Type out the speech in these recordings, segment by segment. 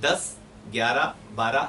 10, 11, 12,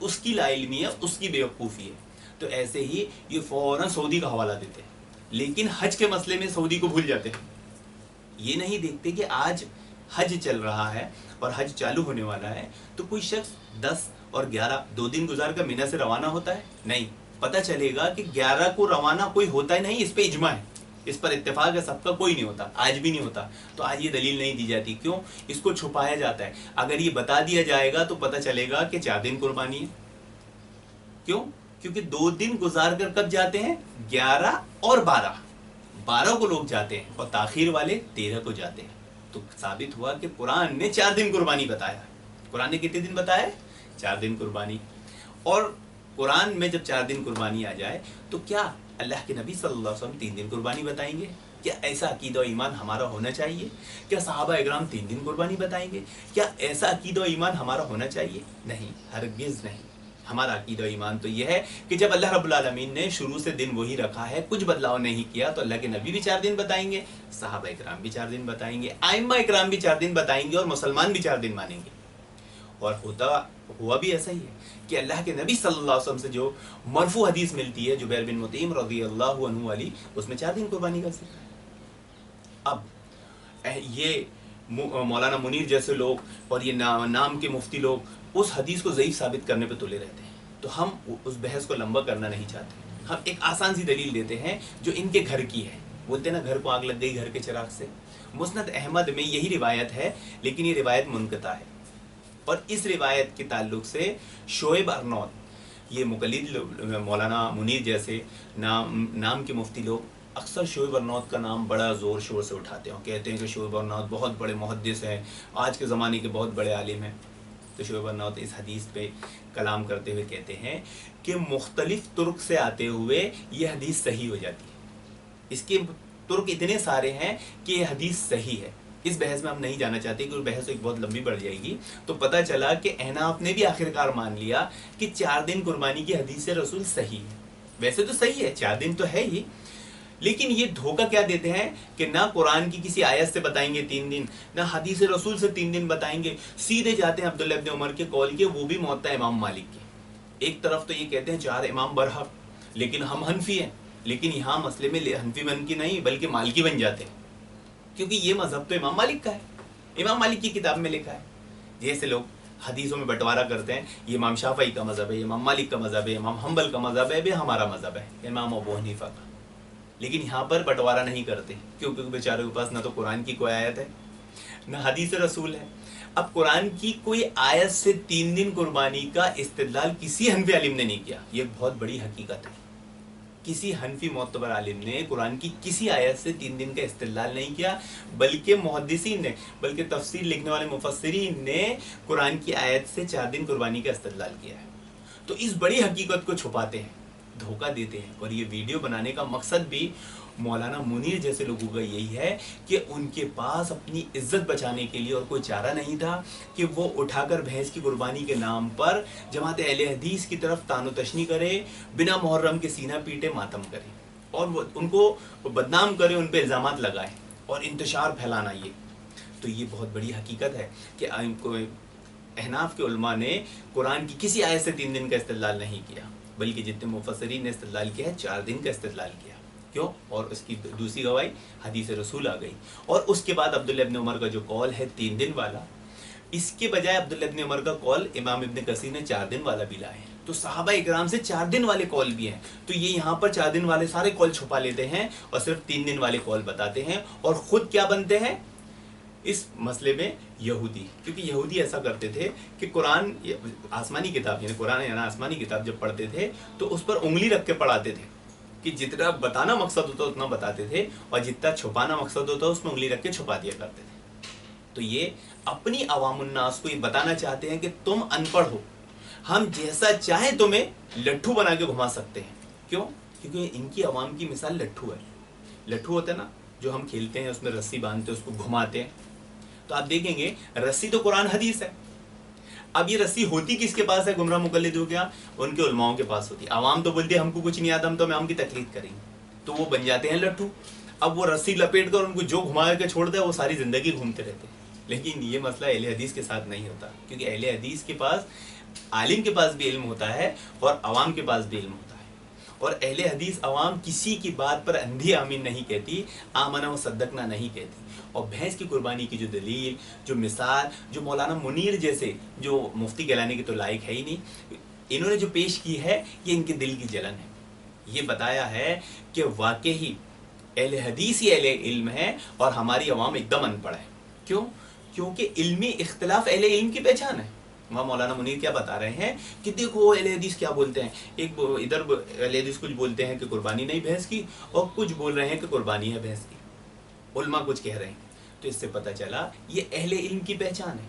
اس کی لا علمی ہے, اس کی بیوقوفی ہے. تو ایسے ہی یہ فوراً سعودی کا حوالہ دیتے ہیں, لیکن حج کے مسئلے میں سعودی کو بھول جاتے ہیں. یہ نہیں دیکھتے کہ آج حج چل رہا ہے اور حج چالو ہونے والا ہے, تو کوئی شخص 10 اور 11 2 دن گزار کر مینا سے روانہ ہوتا ہے؟ نہیں. پتہ چلے گا کہ 11 کو روانہ کوئی ہوتا ہی نہیں, اس پہ اجماع ہے, اس پر اتفاق ہے سب کا, کوئی نہیں ہوتا, آج بھی نہیں ہوتا. تو آج یہ دلیل نہیں دی جاتی. کیوں؟ اس کو چھپایا جاتا ہے. اگر یہ بتا دیا جائے گا تو پتہ چلے گا کہ 4 دن قربانی ہے. کیوں؟ کیونکہ 2 دن گزار کر کب جاتے ہیں؟ 11 اور 12 کو لوگ جاتے ہیں, اور تاخیر والے 13 کو جاتے ہیں. تو ثابت ہوا کہ قرآن نے 4 دن قربانی بتایا. قرآن نے کتنے دن بتایا؟ 4 دن قربانی. اور قرآن میں جب 4 دن قربانی آ جائے تو کیا اللہ کے نبی صلی اللہ علیہ وسلم 3 دن قربانی بتائیں گے؟ کیا ایسا عقیدہ و ایمان ہمارا ہونا چاہیے؟ کیا صحابہ اکرام 3 دن قربانی بتائیں گے؟ کیا ایسا عقیدہ و ایمان ہمارا ہونا چاہیے؟ نہیں, ہرگز نہیں. ہمارا عقیدہ و ایمان تو یہ ہے کہ جب اللہ رب العالمین نے شروع سے دن وہی رکھا ہے, کچھ بدلاؤ نہیں کیا, تو اللہ کے نبی بھی 4 دن بتائیں گے, صحابہ اکرام بھی 4 دن بتائیں گے, ائمہ اکرام بھی 4 دن بتائیں گے, اور مسلمان بھی 4 دن مانیں گے. اور ہوا بھی ایسا ہی ہے کہ اللہ کے نبی صلی اللہ علیہ وسلم سے جو مرفوع حدیث ملتی ہے جبیر بن مطعم رضی اللہ عنہ والی, اس میں 4 دن قربانی کا ذکر ہے. اب یہ مولانا منیر جیسے لوگ اور یہ نام کے مفتی لوگ اس حدیث کو ضعیف ثابت کرنے پہ تلے رہتے ہیں. تو ہم اس بحث کو لمبا کرنا نہیں چاہتے. ہم ایک آسان سی دلیل دیتے ہیں جو ان کے گھر کی ہے. بولتے ہیں نا, گھر کو آگ لگ گئی گھر کے چراغ سے. مسند احمد میں یہی روایت ہے, لیکن یہ روایت منقطع ہے. اور اس روایت کے تعلق سے شعیب ارنوت, یہ مقلد مولانا منیر جیسے نام کے مفتی لوگ اکثر شعیب ارنوت کا نام بڑا زور شور سے اٹھاتے ہیں, کہتے ہیں کہ شعیب ارنوت بہت بڑے محدث ہیں, آج کے زمانے کے بہت بڑے عالم ہیں. تو شعیب ارنوت اس حدیث پہ کلام کرتے ہوئے کہتے ہیں کہ مختلف طرق سے آتے ہوئے یہ حدیث صحیح ہو جاتی ہے. اس کے طرق اتنے سارے ہیں کہ یہ حدیث صحیح ہے. اس بحث میں ہم نہیں جانا چاہتے کیونکہ بحث ایک بہت لمبی بڑھ جائے گی. تو پتہ چلا کہ احناف نے بھی آخرکار مان لیا کہ 4 دن قربانی کی حدیث رسول صحیح ہے. ویسے تو صحیح ہے, 4 دن تو ہے ہی, لیکن یہ دھوکہ کیا دیتے ہیں کہ نہ قرآن کی کسی آیت سے بتائیں گے 3 دن, نہ حدیث رسول سے 3 دن بتائیں گے, سیدھے جاتے ہیں عبداللہ ابن عمر کے قول کے, وہ بھی موطا امام مالک کے. ایک طرف تو یہ کہتے ہیں 4 امام برحق, لیکن ہم حنفی ہیں, لیکن یہاں مسئلے میں حنفی بن کی نہیں بلکہ مالکی بن جاتے ہیں, کیونکہ یہ مذہب تو امام مالک کا ہے, امام مالک کی کتاب میں لکھا ہے. جیسے لوگ حدیثوں میں بٹوارا کرتے ہیں, یہ امام شافعی کا مذہب ہے, امام مالک کا مذہب ہے, امام حنبل کا مذہب ہے, ہمارا مذہب ہے امام ابو حنیفہ کا. لیکن یہاں پر بٹوارا نہیں کرتے, کیونکہ بیچاروں کے پاس نہ تو قرآن کی کوئی آیت ہے نہ حدیث رسول ہے. اب قرآن کی کوئی آیت سے 3 دن قربانی کا استدلال کسی حنفی عالم نے نہیں کیا. یہ بہت بڑی حقیقت ہے. کسی حنفی معتبر عالم نے قرآن کی کسی آیت سے 3 دن کا استدلال نہیں کیا, بلکہ محدثین نے, بلکہ تفسیر لکھنے والے مفسرین نے قرآن کی آیت سے 4 دن قربانی کا استدلال کیا ہے. تو اس بڑی حقیقت کو چھپاتے ہیں, دھوکہ دیتے ہیں. اور یہ ویڈیو بنانے کا مقصد بھی مولانا منیر جیسے لوگوں کا یہی ہے کہ ان کے پاس اپنی عزت بچانے کے لیے اور کوئی چارہ نہیں تھا کہ وہ اٹھا کر بھینس کی قربانی کے نام پر جماعت اہل حدیث کی طرف تان و تشنی کرے, بنا محرم کے سینہ پیٹے, ماتم کرے, اور وہ ان کو بدنام کرے, ان پہ الزامات لگائے اور انتشار پھیلانا. تو یہ بہت بڑی حقیقت ہے کہ احناف کے علماء نے قرآن کی کسی آیت سے 3 دن کا استدلال نہیں کیا, بلکہ جتنے مفسرین نے استدلال کیا ہے 4 دن کا استدلال کیا. کیوں؟ اور اس کی دوسری گواہی حدیث رسول آ گئی. اور اس کے بعد عبداللہ ابن عمر کا جو قول ہے 3 دن والا, اس کے بجائے عبداللہ ابن عمر کا قول امام ابن کثیر نے 4 دن والا بھی لائے. تو صحابہ اکرام سے 4 دن والے قول بھی ہیں. تو یہ یہاں پر 4 دن والے سارے قول چھپا لیتے ہیں اور صرف 3 دن والے قول بتاتے ہیں, اور خود کیا بنتے ہیں اس مسئلے میں؟ یہودی. کیونکہ یہودی ایسا کرتے تھے کہ قرآن آسمانی کتاب, یعنی قرآن یعنی آسمانی کتاب جب پڑھتے تھے تو اس پر انگلی رکھ کے پڑھاتے تھے, کہ جتنا بتانا مقصد ہوتا اتنا بتاتے تھے, اور جتنا چھپانا مقصد ہوتا اس میں انگلی رکھ کے چھپا دیا کرتے تھے. تو یہ اپنی عوام الناس کو یہ بتانا چاہتے ہیں کہ تم ان پڑھ ہو, ہم جیسا چاہے تمہیں لٹھو بنا کے گھما سکتے ہیں. کیوں؟ کیونکہ ان کی عوام کی مثال لٹھو ہے. لٹھو ہوتا ہے نا جو ہم کھیلتے ہیں, اس میں رسی باندھتے ہیں, اس کو گھماتے ہیں. تو آپ دیکھیں گے رسی تو قرآن حدیث ہے. اب یہ رسی ہوتی کس کے پاس ہے گمراہ مقلد ہو گیا؟ ان کے علماؤں کے پاس ہوتی. عوام تو بولتی ہے ہم کو کچھ نہیں آتا, ہم تو امام کی تقلید کریں گے, تو وہ بن جاتے ہیں لٹھو. اب وہ رسی لپیٹ کر ان کو جو گھما کے چھوڑتا ہے وہ ساری زندگی گھومتے رہتے ہیں. لیکن یہ مسئلہ اہل حدیث کے ساتھ نہیں ہوتا, کیونکہ اہل حدیث کے پاس عالم کے پاس بھی علم ہوتا ہے اور عوام کے پاس بھی علم ہوتا ہے. اور اہل حدیث عوام کسی کی بات پر اندھی آمین نہیں کہتی, آمنا و صدقنا نہیں کہتی. اور بھینس کی قربانی کی جو دلیل, جو مثال, جو مولانا منیر جیسے جو مفتی کہلانے کے تو لائق ہے ہی نہیں, انہوں نے جو پیش کی ہے یہ ان کے دل کی جلن ہے. یہ بتایا ہے کہ واقعی اہل حدیث ہی اہل علم ہے اور ہماری عوام ایک دم ان پڑھ ہے. کیوں؟ کیونکہ علمی اختلاف اہل علم کی پہچان ہے. وہاں مولانا منیر کیا بتا رہے ہیں کہ دیکھو اہل حدیث کیا بولتے ہیں, ایک ادھر اہل حدیث کچھ بولتے ہیں کہ قربانی نہیں بھینس کی, اور کچھ بول رہے ہیں کہ قربانی ہے بھینس کی. علماء کچھ کہہ رہے ہیں. تو اس سے پتہ چلا یہ اہل علم کی پہچان ہے.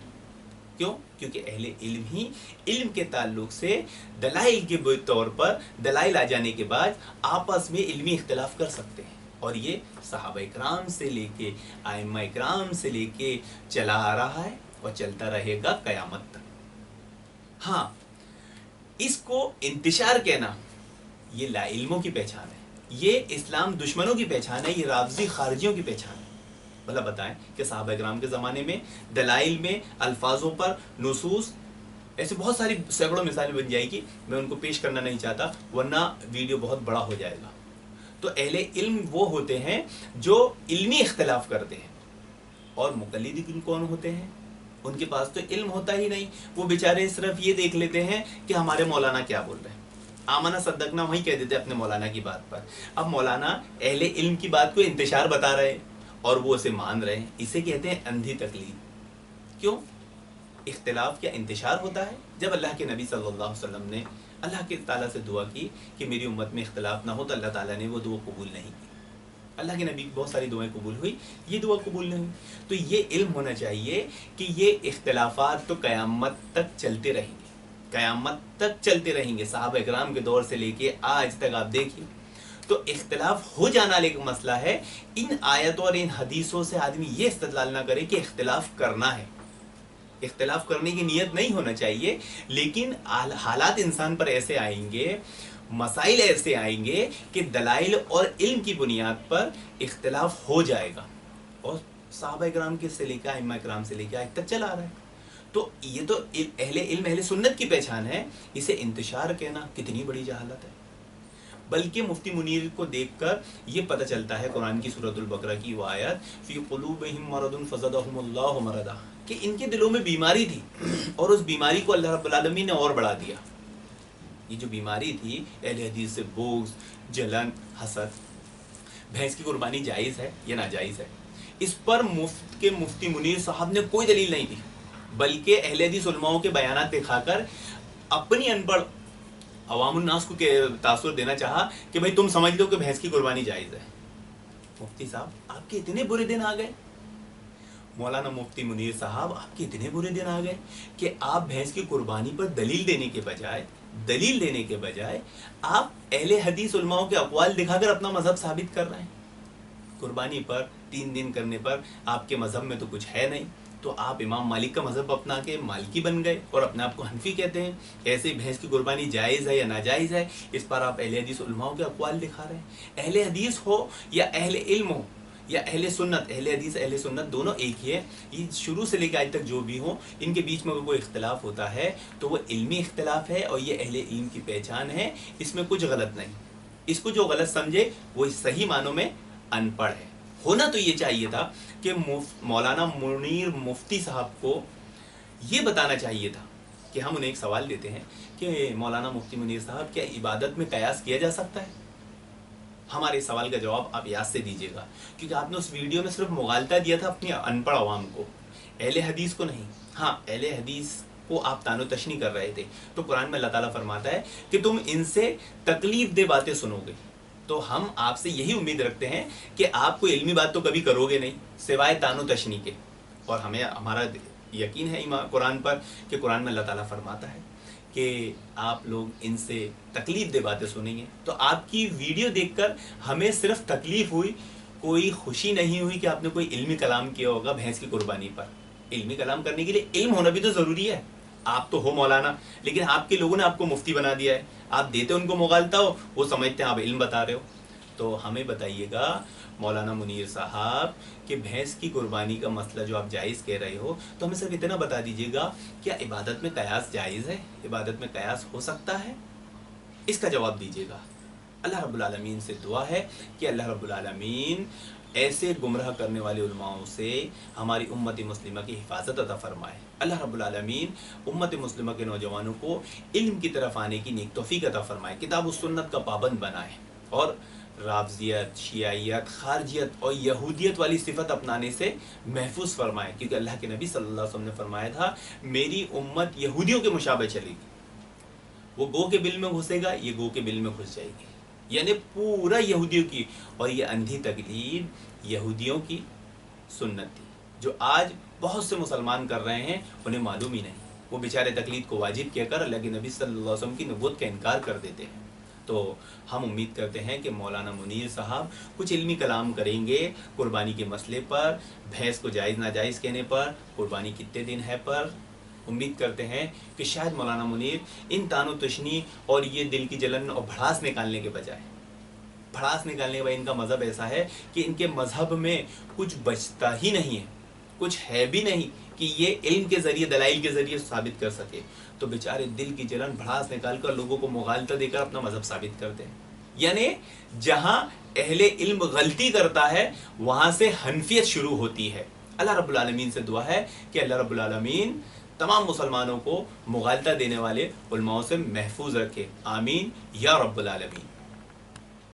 کیوں؟ کیونکہ اہل علم ہی علم کے تعلق سے دلائل کے طور پر دلائل آ جانے کے بعد آپس میں علمی اختلاف کر سکتے ہیں. اور یہ صحابہ اکرام سے لے کے ائمہ اکرام سے لے کے چلا آ رہا ہے اور چلتا رہے گا قیامت تک. ہاں, اس کو انتشار کہنا یہ لا علموں کی پہچان ہے, یہ اسلام دشمنوں کی پہچان ہے, یہ رافضی خارجیوں کی پہچان ہے. بھلا بتائیں کہ صحابہ اکرام کے زمانے میں دلائل میں الفاظوں پر نصوص ایسے بہت ساری سینکڑوں مثالیں بن جائے گی, میں ان کو پیش کرنا نہیں چاہتا ورنہ ویڈیو بہت بڑا ہو جائے گا. تو اہل علم وہ ہوتے ہیں جو علمی اختلاف کرتے ہیں, اور مقلد کون ہوتے ہیں؟ ان کے پاس تو علم ہوتا ہی نہیں, وہ بیچارے صرف یہ دیکھ لیتے ہیں کہ ہمارے مولانا کیا بول رہے ہیں, آمنا صدقنا وہی کہہ دیتے اپنے مولانا کی بات پر. اب مولانا اہل علم کی بات کو انتشار بتا رہے اور وہ اسے مان رہے ہیں, اسے کہتے ہیں اندھی تقلید. کیوں؟ اختلاف کیا انتشار ہوتا ہے؟ جب اللہ کے نبی صلی اللہ علیہ وسلم نے اللہ کے تعالیٰ سے دعا کی کہ میری امت میں اختلاف نہ ہو, تو اللہ تعالیٰ نے وہ دعا قبول نہیں کی. اللہ کے نبی کی بہت ساری دعائیں قبول ہوئی, یہ دعا قبول نہیں ہوئی. تو یہ علم ہونا چاہیے کہ یہ اختلافات تو قیامت تک چلتے رہیں گے, قیامت تک چلتے رہیں گے. صحابہ اکرام کے دور سے لے کے آج تک آپ دیکھیے تو اختلاف ہو جانا ایک مسئلہ ہے. ان آیتوں اور ان حدیثوں سے آدمی یہ استدلال نہ کرے کہ اختلاف کرنا ہے. اختلاف کرنے کی نیت نہیں ہونا چاہیے, لیکن حالات انسان پر ایسے آئیں گے, مسائل ایسے آئیں گے کہ دلائل اور علم کی بنیاد پر اختلاف ہو جائے گا. اور صحابہ اکرام کے سے لے کے ائمہ اکرام سے لے کے آج تک چلا آ رہا ہے. تو یہ تو اہل علم اہل سنت کی پہچان ہے, اسے انتشار کہنا کتنی بڑی جہالت ہے. بلکہ مفتی منیر کو دیکھ کر یہ پتہ چلتا ہے قرآن کی سورۃ البقرہ کی وہ آیت فی قلوبہم مرض فزادہم اللہ مرضا, کہ ان کے دلوں میں بیماری تھی اور اس بیماری کو اللہ رب العالمین نے اور بڑھا دیا. یہ جو بیماری تھی اہل حدیث سے بغض, جلن, حسد. بھینس کی قربانی جائز ہے یا ناجائز ہے, اس پر مفتی منیر صاحب نے کوئی دلیل نہیں دی, بلکہ اہل حدیث علماء کے بیانات دکھا کر اپنی ان پڑھ عوام الناس کو تاثر دینا چاہا کہ بھائی تم سمجھ لو کہ بھینس کی قربانی جائز ہے. مفتی صاحب آپ کے اتنے برے دن آ گئے, مولانا مفتی منیر صاحب آپ کے اتنے برے دن آ گئے کہ آپ بھینس کی قربانی پر دلیل دینے کے بجائے آپ اہل حدیث علماء کے اقوال دکھا کر اپنا مذہب ثابت کر رہے ہیں. قربانی پر 3 دن کرنے پر آپ کے مذہب میں تو کچھ ہے نہیں, تو آپ امام مالک کا مذہب اپنا کے مالکی بن گئے اور اپنے آپ کو حنفی کہتے ہیں. ایسے ہی بھینس کی قربانی جائز ہے یا ناجائز ہے, اس پر آپ اہل حدیث علماء کے اقوال دکھا رہے ہیں. اہل حدیث ہو یا اہل علم ہو یا اہل سنت, اہل حدیث اہل سنت دونوں ایک ہی ہے. یہ شروع سے لے کے آج تک جو بھی ہوں, ان کے بیچ میں کوئی اختلاف ہوتا ہے تو وہ علمی اختلاف ہے اور یہ اہل علم کی پہچان ہے, اس میں کچھ غلط نہیں. اس کو جو غلط سمجھے وہ صحیح معنوں میں ان پڑھ ہے. ہونا تو یہ چاہیے تھا کہ مولانا منیر مفتی صاحب کو یہ بتانا چاہیے تھا کہ ہم انہیں ایک سوال دیتے ہیں کہ مولانا مفتی منیر صاحب کیا عبادت میں قیاس کیا جا سکتا ہے؟ ہمارے سوال کا جواب آپ یاد سے دیجیے گا, کیونکہ آپ نے اس ویڈیو میں صرف مغالطہ دیا تھا اپنی ان پڑھ عوام کو, اہل حدیث کو نہیں. ہاں, اہل حدیث کو آپ تان و تشنی کر رہے تھے, تو قرآن میں اللہ تعالیٰ فرماتا ہے کہ تم ان سے تکلیف دہ باتیں سنو گے. تو ہم آپ سے یہی امید رکھتے ہیں کہ آپ کو علمی بات تو کبھی کرو گے نہیں سوائے تان و تشنی کے. اور ہمارا یقین ہے قرآن پر کہ قرآن میں اللہ تعالیٰ فرماتا ہے کہ آپ لوگ ان سے تکلیف دہ باتیں سنیں گے. تو آپ کی ویڈیو دیکھ کر ہمیں صرف تکلیف ہوئی, کوئی خوشی نہیں ہوئی کہ آپ نے کوئی علمی کلام کیا ہوگا بھینس کی قربانی پر. علمی کلام کرنے کے لیے علم ہونا بھی تو ضروری ہے. آپ تو ہو مولانا, لیکن آپ کے لوگوں نے آپ کو مفتی بنا دیا ہے. آپ دیتے ان کو مغالطہ ہو, وہ سمجھتے ہیں آپ علم بتا رہے ہو. تو ہمیں بتائیے گا مولانا منیر صاحب کہ بھینس کی قربانی کا مسئلہ جو آپ جائز کہہ رہے ہو، تو ہمیں صرف اتنا بتا دیجیے گا کیا عبادت میں قیاس جائز ہے؟ عبادت میں قیاس ہو سکتا ہے؟ اس کا جواب دیجیے گا۔ اللہ رب العالمین سے دعا ہے کہ اللہ رب العالمین ایسے گمراہ کرنے والے علماؤں سے ہماری امت مسلمہ کی حفاظت عطا فرمائے۔ اللہ رب العالمین امت مسلمہ کے نوجوانوں کو علم کی طرف آنے کی نیک توفیق عطا فرمائے، کتاب و سنت کا پابند بنائے، اور رافضیت، شیعیت، خارجیت اور یہودیت والی صفت اپنانے سے محفوظ فرمائے، کیونکہ اللہ کے نبی صلی اللہ علیہ وسلم نے فرمایا تھا میری امت یہودیوں کے مشابہ چلے گی، وہ گو کے بل میں گھسے گا، یہ گو کے بل میں گھس جائے گی، یعنی پورا یہودیوں کی، اور یہ اندھی تقلید یہودیوں کی سنت تھی جو آج بہت سے مسلمان کر رہے ہیں، انہیں معلوم ہی نہیں، وہ بیچارے تقلید کو واجب کہہ کر اللہ کے نبی صلی اللہ علیہ وسلم کی نبوت کا انکار کر دیتے ہیں۔ تو ہم امید کرتے ہیں کہ مولانا منیر صاحب کچھ علمی کلام کریں گے قربانی کے مسئلے پر، بھینس کو جائز ناجائز کہنے پر، قربانی کتنے دن ہے پر۔ امید کرتے ہیں کہ شاید مولانا منیر ان تان و تشنی اور یہ دل کی جلن اور بھڑاس نکالنے کے بجائے، بھڑاس نکالنے کے بجائے ان کا مذہب ایسا ہے کہ ان کے مذہب میں کچھ بچتا ہی نہیں ہے، کچھ ہے بھی نہیں کہ یہ علم کے ذریعے، دلائل کے ذریعے ثابت کر سکے، تو بیچارے دل کی جلن بھڑاس نکال کر لوگوں کو مغالطہ دے کر اپنا مذہب ثابت کرتے ہیں۔ یعنی جہاں اہل علم غلطی کرتا ہے وہاں سے حنفیت شروع ہوتی ہے۔ اللہ رب العالمین سے دعا ہے کہ اللہ رب العالمین تمام مسلمانوں کو مغالطہ دینے والے علماؤں سے محفوظ رکھے، آمین یا رب العالمین۔